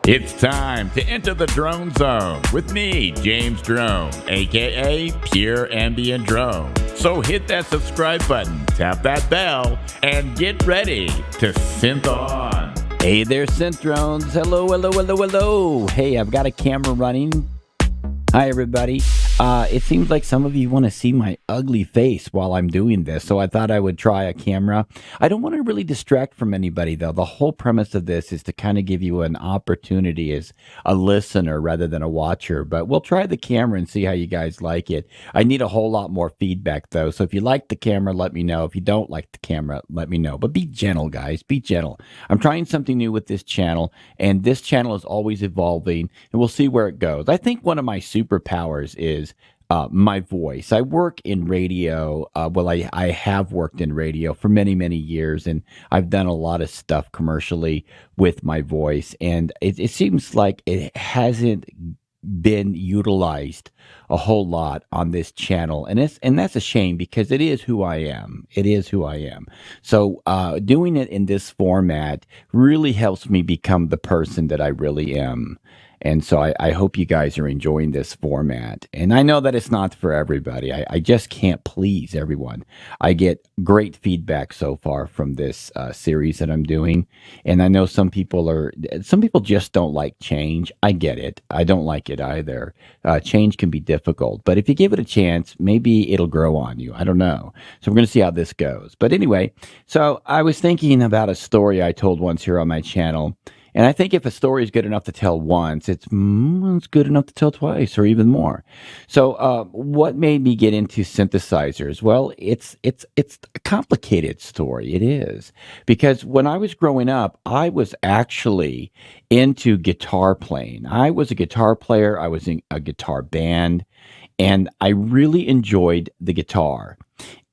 It's time to enter the drone zone with me, James Drone, aka Pure Ambient Drone. So hit that subscribe button, tap that bell, and get ready to synth on. Hey there, synth drones. Hello, hello, hello, hello. Hey, I've got a camera running. Hi, everybody. It seems like some of you want to see my ugly face while I'm doing this, so I thought I would try a camera. I don't want to really distract from anybody, though. The whole premise of this is to kind of give you an opportunity as a listener rather than a watcher, but we'll try the camera and see how you guys like it. I need a whole lot more feedback, though, so if you like the camera, let me know. If you don't like the camera, let me know. But be gentle, guys. Be gentle. I'm trying something new with this channel, and this channel is always evolving, and we'll see where it goes. I think one of my superpowers is my voice. I work in radio. I have worked in radio for many, many years, and I've done a lot of stuff commercially with my voice. And it seems like it hasn't been utilized a whole lot on this channel, and that's a shame because it is who I am. It is who I am. So doing it in this format really helps me become the person that I really am. And so I hope you guys are enjoying this format. And I know that it's not for everybody. I just can't please everyone. I get great feedback so far from this series that I'm doing. And I know some people just don't like change. I get it. I don't like it either. Change can be difficult. But if you give it a chance, maybe it'll grow on you. I don't know. So we're going to see how this goes. But anyway, so I was thinking about a story I told once here on my channel. And I think if a story is good enough to tell once, it's good enough to tell twice or even more. So, what made me get into synthesizers? Well, it's a complicated story. It is because when I was growing up, I was actually into guitar playing. I was a guitar player. I was in a guitar band, and I really enjoyed the guitar.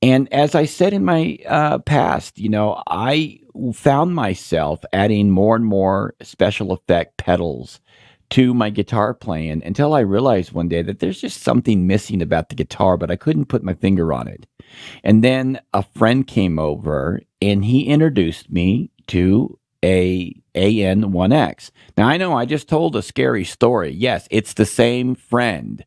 And as I said in my past, I found myself adding more and more special effect pedals to my guitar playing until I realized one day that there's just something missing about the guitar, but I couldn't put my finger on it. And then a friend came over and he introduced me to a AN1X. Now, I know I just told a scary story. Yes, it's the same friend.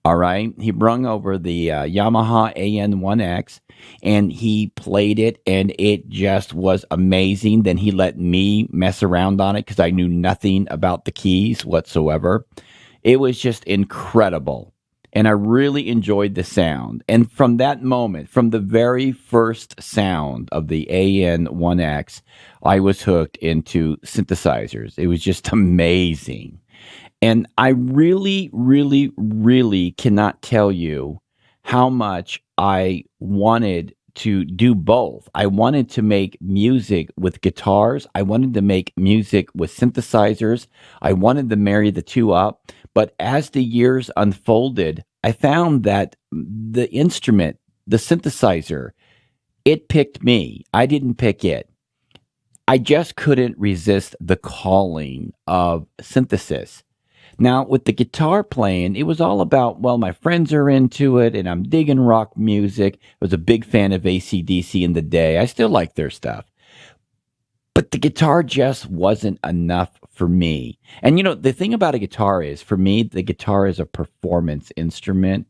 All right. He brung over the Yamaha AN1X and he played it and it just was amazing. Then he let me mess around on it because I knew nothing about the keys whatsoever. It was just incredible. And I really enjoyed the sound. And from that moment, from the very first sound of the AN1X, I was hooked into synthesizers. It was just amazing. And I really, really, really cannot tell you how much I wanted to do both. I wanted to make music with guitars. I wanted to make music with synthesizers. I wanted to marry the two up. But as the years unfolded, I found that the instrument, the synthesizer, it picked me. I didn't pick it. I just couldn't resist the calling of synthesis. Now, with the guitar playing, it was all about, well, my friends are into it and I'm digging rock music. I was a big fan of AC/DC in the day. I still like their stuff. But the guitar just wasn't enough for me. And, the thing about a guitar is, for me, the guitar is a performance instrument.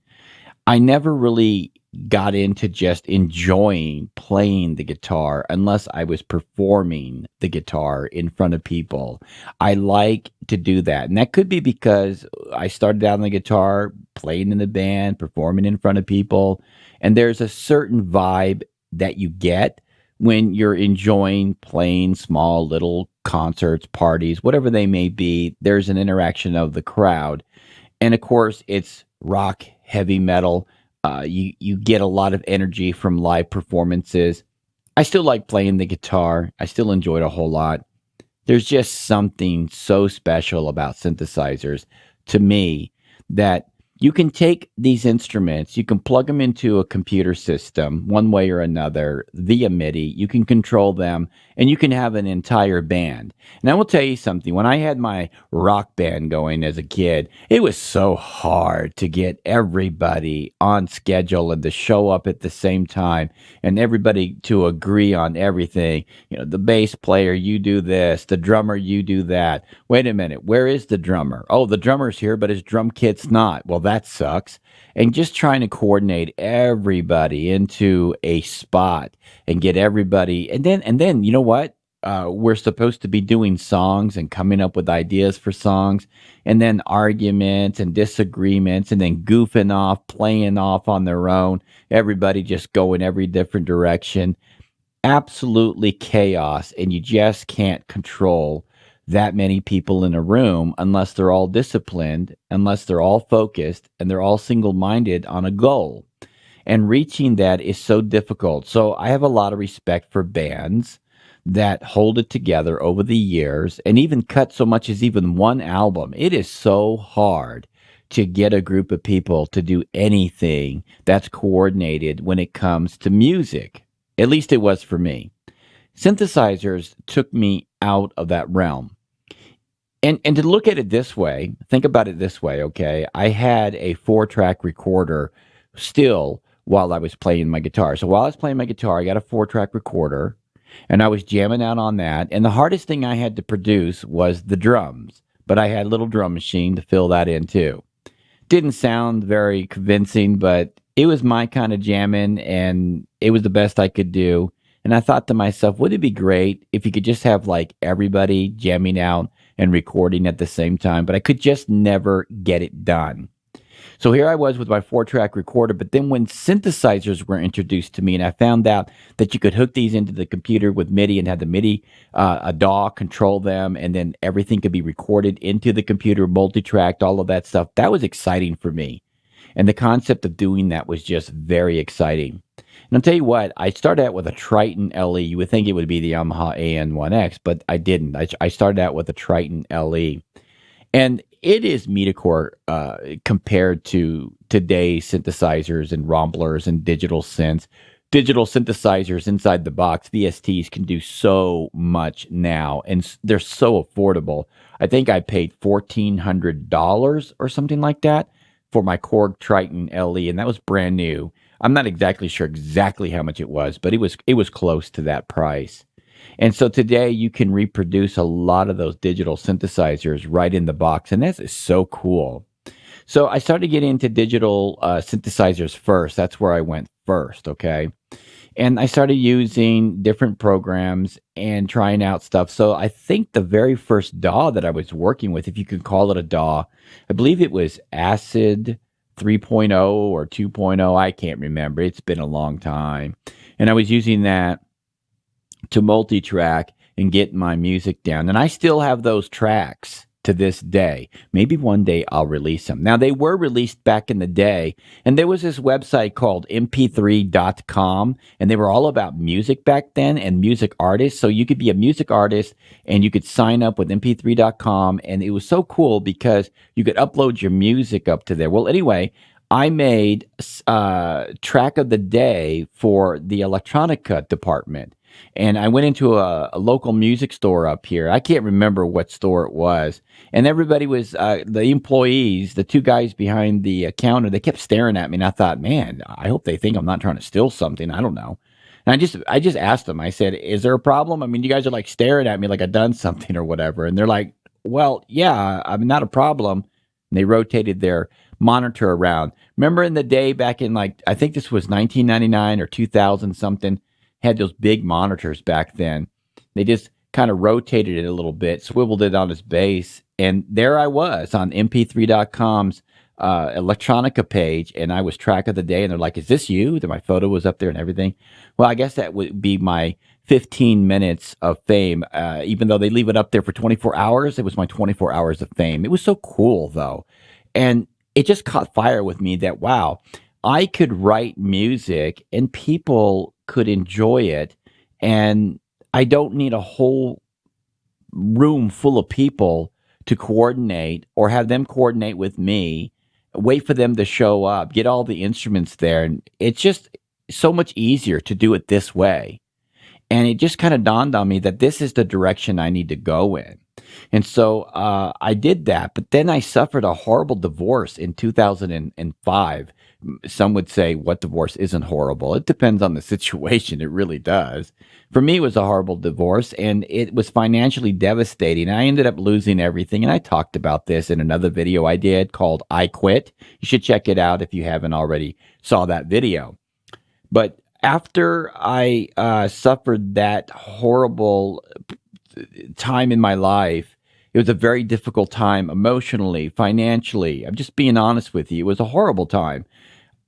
I never really got into just enjoying playing the guitar unless I was performing the guitar in front of people. I like to do that. And that could be because I started out on the guitar, playing in the band, performing in front of people. And there's a certain vibe that you get when you're enjoying playing small little concerts, parties, whatever they may be. There's an interaction of the crowd. And of course, it's rock, heavy metal. You get a lot of energy from live performances. I still like playing the guitar. I still enjoy it a whole lot. There's just something so special about synthesizers to me that You can take these instruments, you can plug them into a computer system one way or another via MIDI. You can control them and you can have an entire band. And I will tell you something, when I had my rock band going as a kid, it was so hard to get everybody on schedule and to show up at the same time and everybody to agree on everything. The bass player, you do this, the drummer, you do that. Wait a minute, where is the drummer? Oh, the drummer's here, but his drum kit's not. Well, that sucks. And just trying to coordinate everybody into a spot and get everybody, and then you know what? We're supposed to be doing songs and coming up with ideas for songs, and then arguments and disagreements, and then goofing off, playing off on their own. Everybody just going every different direction. Absolutely chaos, and you just can't control that many people in a room unless they're all disciplined, unless they're all focused, and they're all single minded on a goal. And reaching that is so difficult. So I have a lot of respect for bands that hold it together over the years and even cut so much as even one album. It is so hard to get a group of people to do anything that's coordinated when it comes to music. At least it was for me. Synthesizers took me out of that realm. And to look at it this way, think about it this way, okay? I had a 4-track recorder still while I was playing my guitar. So while I was playing my guitar, I got a 4-track recorder and I was jamming out on that. And the hardest thing I had to produce was the drums, but I had a little drum machine to fill that in too. Didn't sound very convincing, but it was my kind of jamming and it was the best I could do. And I thought to myself, would it be great if you could just have like everybody jamming out and recording at the same time? But I could just never get it done. So here I was with my 4-track recorder, but then when synthesizers were introduced to me and I found out that you could hook these into the computer with MIDI and have the MIDI, a DAW control them, and then everything could be recorded into the computer, multi-tracked, all of that stuff, that was exciting for me. And the concept of doing that was just very exciting. And I'll tell you what, I started out with a Triton LE. You would think it would be the Yamaha AN1X, but I didn't. I started out with a Triton LE. And it is Metacore compared to today's synthesizers and romblers and digital synths. Digital synthesizers inside the box, VSTs, can do so much now, and they're so affordable. I think I paid $1,400 or something like that for my Korg Triton LE, and that was brand new. I'm not exactly sure exactly how much it was, but it was close to that price. And so today you can reproduce a lot of those digital synthesizers right in the box, and that is so cool. So I started getting into digital synthesizers first. That's where I went first, okay? And I started using different programs and trying out stuff. So I think the very first DAW that I was working with, if you could call it a DAW, I believe it was Acid 3.0 or 2.0. I can't remember. It's been a long time. And I was using that to multi-track and get my music down. And I still have those tracks to this day. Maybe one day I'll release them. Now, they were released back in the day, and there was this website called mp3.com, and they were all about music back then and music artists. So you could be a music artist and you could sign up with mp3.com, and it was so cool because you could upload your music up to there. Well, anyway, I made track of the day for the electronica department. And I went into a local music store up here. I can't remember what store it was. And everybody was, the employees, the two guys behind the counter, they kept staring at me. And I thought, man, I hope they think I'm not trying to steal something. I don't know. And I just asked them, I said, is there a problem? I mean, you guys are like staring at me like I've done something or whatever. And they're like, well, yeah, I'm not a problem. And they rotated their monitor around. Remember in the day back in like, I think this was 1999 or 2000 something, had those big monitors back then. They just kind of rotated it a little bit, swiveled it on its base, and there I was on mp3.com's electronica page, and I was track of the day, and they're like, is this you? Then my photo was up there and everything. Well, I guess that would be my 15 minutes of fame. Even though they leave it up there for 24 hours, it was my 24 hours of fame. It was so cool, though. And it just caught fire with me that, wow, I could write music and people could enjoy it, and I don't need a whole room full of people to coordinate or have them coordinate with me wait for them to show up, get all the instruments there. And it's just so much easier to do it this way. And it just kind of dawned on me that this is the direction I need to go in. And so I did that. But then I suffered a horrible divorce in 2005. Some would say, what divorce isn't horrible? It depends on the situation. It really does. For me, it was a horrible divorce, and it was financially devastating. I ended up losing everything. And I talked about this in another video I did called I Quit. You should check it out if you haven't already saw that video. But after I suffered that horrible time in my life, it was a very difficult time emotionally, financially. I'm just being honest with you. It was a horrible time.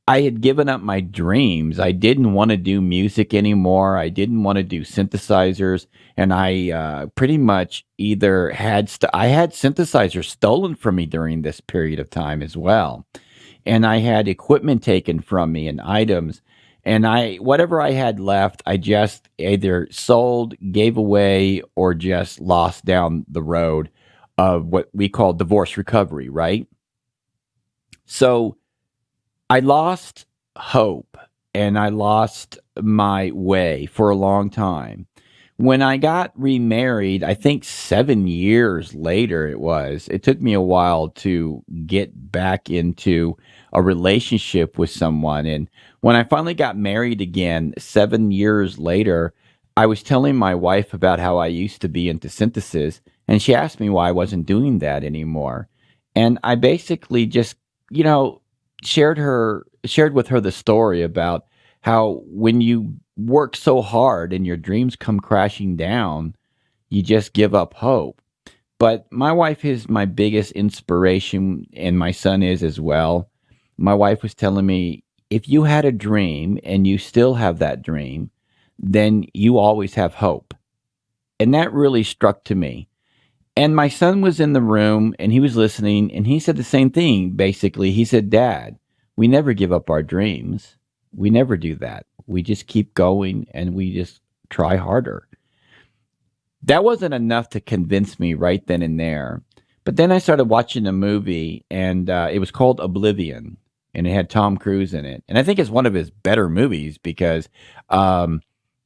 I had given up my dreams. I didn't want to do music anymore. I didn't want to do synthesizers. And I pretty much either had, I had synthesizers stolen from me during this period of time as well. And I had equipment taken from me and items. And whatever I had left, I just either sold, gave away, or just lost down the road of what we call divorce recovery, right? So I lost hope and I lost my way for a long time. When I got remarried, I think 7 years later it took me a while to get back into a relationship with someone. And when I finally got married again, 7 years later, I was telling my wife about how I used to be into synthesis, and she asked me why I wasn't doing that anymore. And I basically just, shared with her the story about how when you work so hard and your dreams come crashing down, you just give up hope. But my wife is my biggest inspiration, and my son is as well. My wife was telling me, if you had a dream and you still have that dream, then you always have hope. And that really struck to me. And my son was in the room and he was listening, and he said the same thing. Basically, he said, Dad, we never give up our dreams. We never do that. We just keep going and we just try harder. That wasn't enough to convince me right then and there. But then I started watching a movie, and it was called Oblivion, and it had Tom Cruise in it. And I think it's one of his better movies because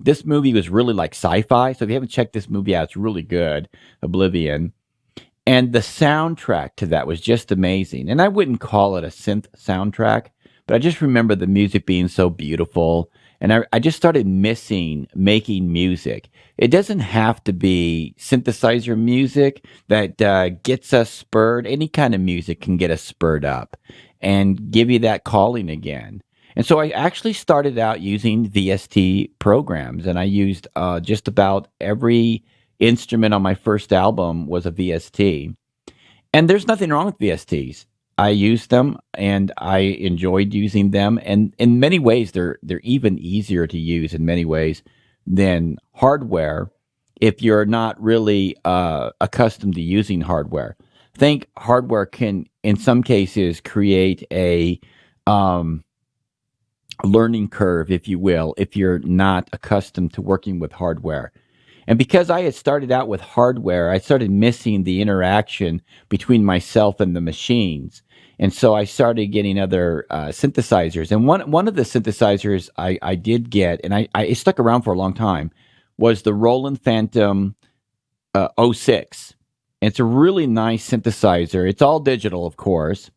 this movie was really like sci-fi. So if you haven't checked this movie out, it's really good, Oblivion. And the soundtrack to that was just amazing. And I wouldn't call it a synth soundtrack, but I just remember the music being so beautiful. And I just started missing making music. It doesn't have to be synthesizer music that gets us spurred. Any kind of music can get us spurred up and give you that calling again. And so I actually started out using VST programs, and I used just about every instrument on my first album was a VST. And there's nothing wrong with VSTs. I used them and I enjoyed using them. And in many ways, they're even easier to use in many ways than hardware if you're not really accustomed to using hardware. I think hardware can, in some cases, create a learning curve, if you will, if you're not accustomed to working with hardware. And because I had started out with hardware, I started missing the interaction between myself and the machines. And so I started getting other synthesizers. And one of the synthesizers I did get, and it stuck around for a long time, was the Roland Phantom 06. And it's a really nice synthesizer. It's all digital, of course.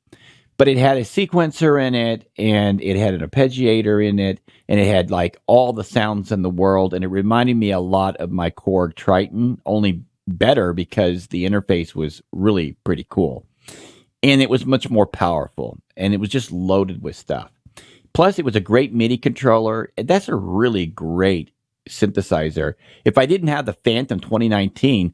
But it had a sequencer in it, and it had an arpeggiator in it, and it had like all the sounds in the world. And it reminded me a lot of my Korg Triton, only better because the interface was really pretty cool. And it was much more powerful, and it was just loaded with stuff. Plus, it was a great MIDI controller. And that's a really great synthesizer. If I didn't have the Phantom 2019,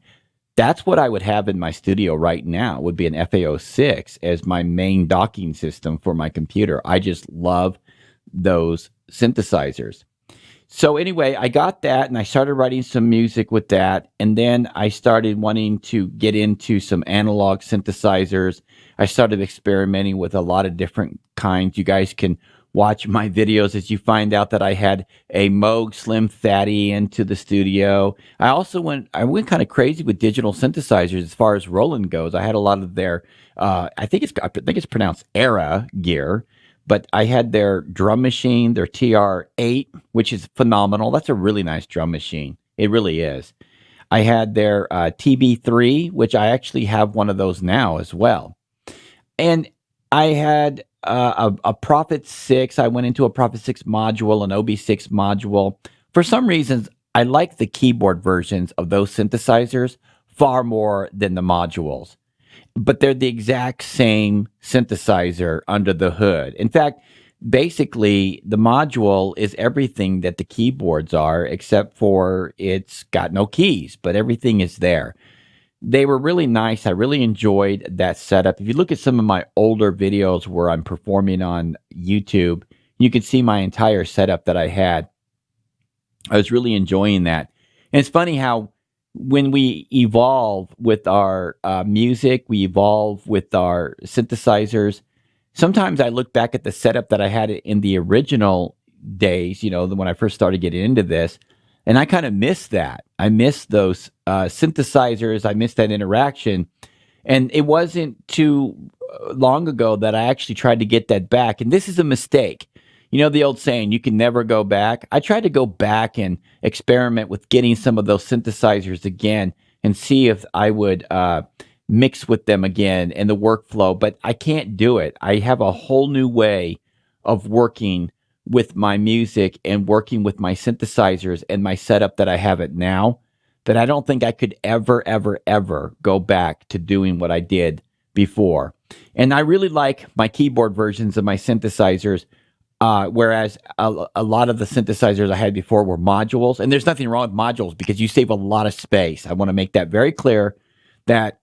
that's what I would have in my studio right now, would be an FA06 as my main docking system for my computer. I just love those synthesizers. So anyway, I got that and I started writing some music with that. And then I started wanting to get into some analog synthesizers. I started experimenting with a lot of different kinds. You guys can watch my videos as you find out that I had a Moog Slim Thaddy into the studio. I went kind of crazy with digital synthesizers as far as Roland goes. I had a lot of their I think it's pronounced Era gear, but I had their drum machine, their TR8, which is phenomenal. That's a really nice drum machine. It really is. I had their TB3, which I actually have one of those now as well. And I had a Prophet 6. I went into a Prophet 6 module, an OB6 module. For some reasons, I like the keyboard versions of those synthesizers far more than the modules. But they're the exact same synthesizer under the hood. In fact, basically, the module is everything that the keyboards are, except for it's got no keys, but everything is there. They were really nice. I really enjoyed that setup. If you look at some of my older videos where I'm performing on YouTube, you can see my entire setup that I had. I was really enjoying that. And it's funny how when we evolve with our music, we evolve with our synthesizers. Sometimes I look back at the setup that I had in the original days, when I first started getting into this, and I kind of miss that. I miss those synthesizers. I miss that interaction. And it wasn't too long ago that I actually tried to get that back. And this is a mistake. The old saying, you can never go back. I tried to go back and experiment with getting some of those synthesizers again and see if I would mix with them again in the workflow, but I can't do it. I have a whole new way of working with my music and working with my synthesizers and my setup that I have it now that I don't think I could ever, ever, ever go back to doing what I did before. And I really like my keyboard versions of my synthesizers, whereas a lot of the synthesizers I had before were modules. And there's nothing wrong with modules because you save a lot of space. I want to make that very clear that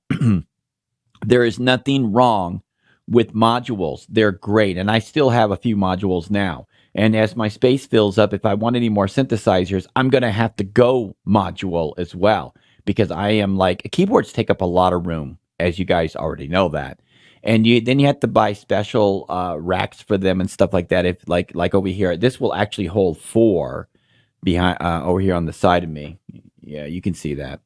there is nothing wrong with modules. They're great. And I still have a few modules now. And as my space fills up, if I want any more synthesizers, I'm going to have to go module as well because I am keyboards take up a lot of room, as you guys already know that. And then you have to buy special racks for them and stuff like that. If like over here, this will actually hold 4 behind over here on the side of me. Yeah, you can see that.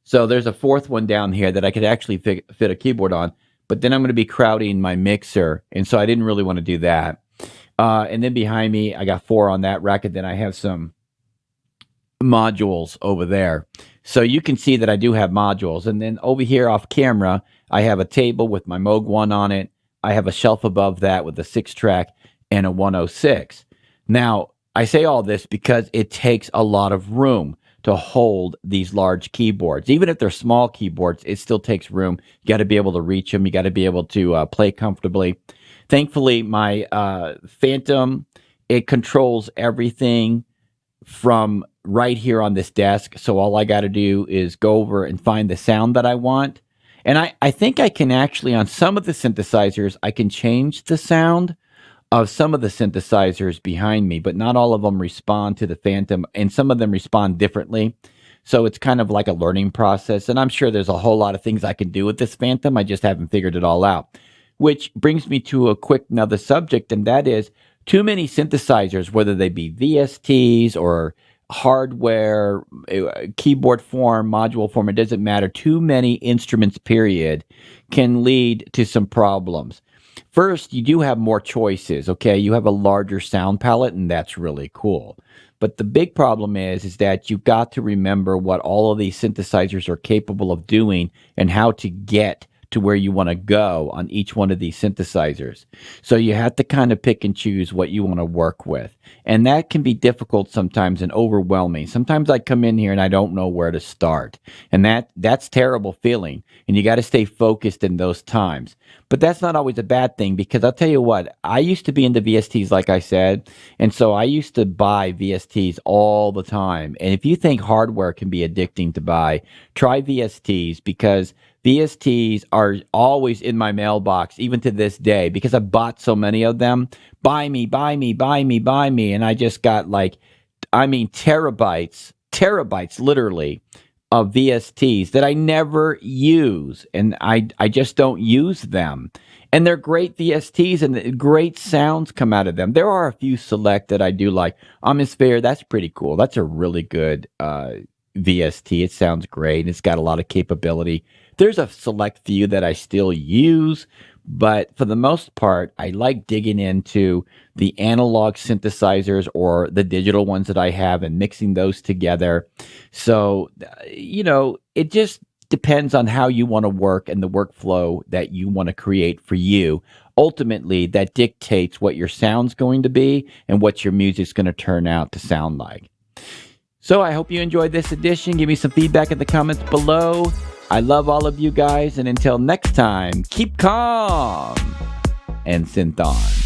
So there's a 4th one down here that I could actually fit a keyboard on, but then I'm going to be crowding my mixer, and so I didn't really want to do that. And then behind me, I got 4 on that rack, and then I have some modules over there. So you can see that I do have modules. And then over here off camera, I have a table with my Moog 1 on it. I have a shelf above that with a 6-track and a 106. Now, I say all this because it takes a lot of room to hold these large keyboards. Even if they're small keyboards, it still takes room. You got to be able to reach them. You got to be able to play comfortably. Thankfully, my Phantom, it controls everything from right here on this desk. So all I got to do is go over and find the sound that I want. And I think I can actually, on some of the synthesizers, I can change the sound of some of the synthesizers behind me, but not all of them respond to the Phantom, and some of them respond differently. So it's kind of like a learning process. And I'm sure there's a whole lot of things I can do with this Phantom. I just haven't figured it all out. Which brings me to a quick another subject, and that is too many synthesizers, whether they be VSTs or hardware, keyboard form, module form, it doesn't matter. Too many instruments, period, can lead to some problems. First, you do have more choices, okay? You have a larger sound palette, and that's really cool. But the big problem is that you've got to remember what all of these synthesizers are capable of doing and how to get to where you want to go on each one of these synthesizers. So you have to kind of pick and choose what you want to work with. And that can be difficult sometimes and overwhelming. Sometimes I come in here and I don't know where to start. And that's terrible feeling. And you got to stay focused in those times. But that's not always a bad thing because I'll tell you what, I used to be into VSTs, like I said. And so I used to buy VSTs all the time. And if you think hardware can be addicting to buy, try VSTs because VSTs are always in my mailbox, even to this day, because I bought so many of them. Buy me, buy me, buy me, buy me. And I just got terabytes, literally, of VSTs that I never use, and I just don't use them. And they're great VSTs, and great sounds come out of them. There are a few select that I do like. Atmosphere, that's pretty cool. That's a really good VST. It sounds great. It's got a lot of capability. There's a select few that I still use, but for the most part, I like digging into the analog synthesizers or the digital ones that I have and mixing those together. So, it just depends on how you want to work and the workflow that you want to create for you. Ultimately, that dictates what your sound's going to be and what your music's going to turn out to sound like. So I hope you enjoyed this edition. Give me some feedback in the comments below. I love all of you guys, and until next time, keep calm and synth on.